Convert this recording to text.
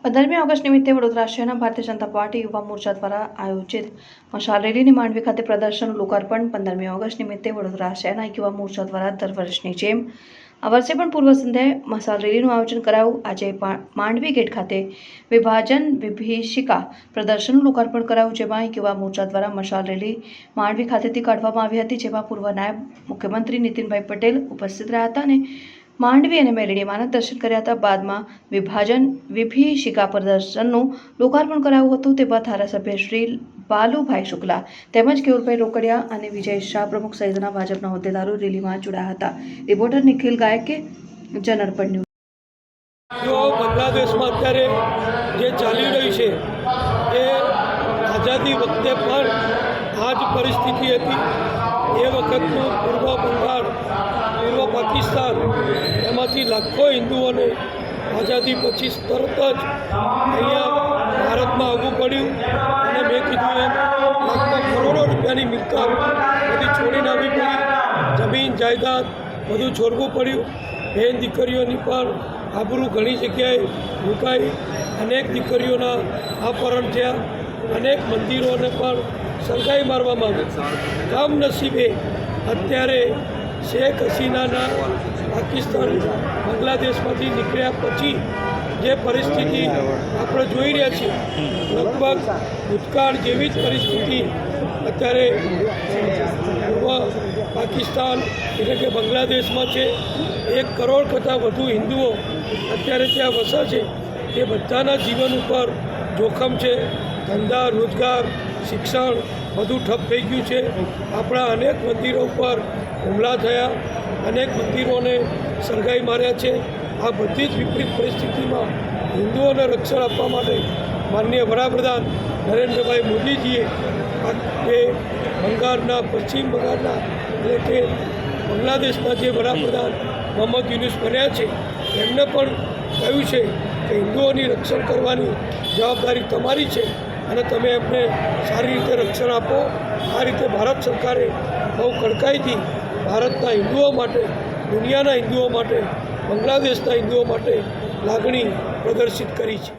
15મી August નિમિત્તે વડોદરા શહેરના Bharatiya Janata party યુવા મોરચા દ્વારા આયોજિત મશાલ રેલીની માંડવી ખાતે પ્રદર્શન લોકાર્પણ 15મી ઓગસ્ટ નિમિત્તે વડોદરા શહેરના યુવા મોરચા દ્વારા દર વર્ષની જેમ આ વર્ષે પણ પૂર્વ સંધ્યાએ મશાલ રેલીનું આયોજન કરાયું। આજે માંડવી ગેટ ખાતે વિભાજન વિભીષિકા પ્રદર્શનનું લોકાર્પણ કરાયું, જેમાં યુવા મોરચા દ્વારા મશાલ રેલી માંડવી ખાતેથી કાઢવામાં આવી હતી, જેમાં પૂર્વ નાયબ મુખ્યમંત્રી નીતિનભાઈ પટેલ ઉપસ્થિત રહ્યા હતા અને માંડવી અને મેલડીમાં દર્શન કર્યા હતા। બાદમાં વિભાજન વિભીષિકા પ્રદર્શનનું લોકાર્પણ કરાયું હતું। તેમાં ધારાસભ્ય શ્રી બાલુભાઈ શુક્લા તેમજ કેયુરભાઈ રોકડિયા અને વિજય શાહ પ્રમુખ સહિતના ભાજપના હોદ્દેદારો રેલીમાં જોડાયા હતા। Reporter Nikhil ગાયકે, Janarpan news. જો બાંગ્લાદેશમાં અત્યારે જે ચાલી રહી છે એ આઝાદી વખતે પણ આ જ પરિસ્થિતિ હતી। એ વખતનું પૂર્વ બંગાળ, પૂર્વ પાકિસ્તાન, એમાંથી લાખો હિન્દુઓને આઝાદી પછી તરત જ અહીંયા ભારતમાં આવવું પડ્યું અને મેં કીધું એમ લાખો કરોડો રૂપિયાની મિલકત બધી છોડીને આવવી પડી, જમીન જાયદાદ બધું છોડવું પડ્યું। બેન દીકરીઓની પણ આબરૂ ઘણી જગ્યાએ લૂંટાઈ, અનેક દીકરીઓના અપહરણ થયા, અનેક મંદિરોને પણ સળગાઈ મારવામાં આવી। કમનસીબે અત્યારે શેખ હસીનાના પાકિસ્તાન બાંગ્લાદેશમાંથી નીકળ્યા પછી જે પરિસ્થિતિ આપણે જોઈ રહ્યા છીએ, લગભગ ભૂતકાળ જેવી જ પરિસ્થિતિ અત્યારે પૂર્વ પાકિસ્તાન એટલે કે બાંગ્લાદેશમાં છે। 1 કરોડ કરતાં વધુ હિન્દુઓ અત્યારે ત્યાં વસે છે। તે બધાના જીવન ઉપર જોખમ છે। ધંધા, રોજગાર, શિક્ષણ બધું ઠપ થઈ ગયું છે। આપણા અનેક મંદિરો ઉપર હુમલા થયા, અનેક મંદિરોને સળગાઈ માર્યા છે। આ બધી જ વિપરીત પરિસ્થિતિમાં હિન્દુઓને રક્ષણ આપવા માટે માનનીય વડાપ્રધાન નરેન્દ્રભાઈ મોદીજીએ એ બંગાળના, પશ્ચિમ બંગાળના એટલે કે બાંગ્લાદેશના જે વડાપ્રધાન મોહમ્મદ યુનુસ બન્યા છે, એમને પણ કહ્યું છે કે હિન્દુઓની રક્ષણ કરવાની જવાબદારી તમારી છે અને તમે એમને સારી રીતે રક્ષણ આપો। આ રીતે ભારત સરકારે બહુ કડકાઈથી ભારતના હિન્દુઓ માટે, દુનિયાના હિન્દુઓ માટે, બાંગ્લાદેશના હિન્દુઓ માટે લાગણી પ્રદર્શિત કરી છે।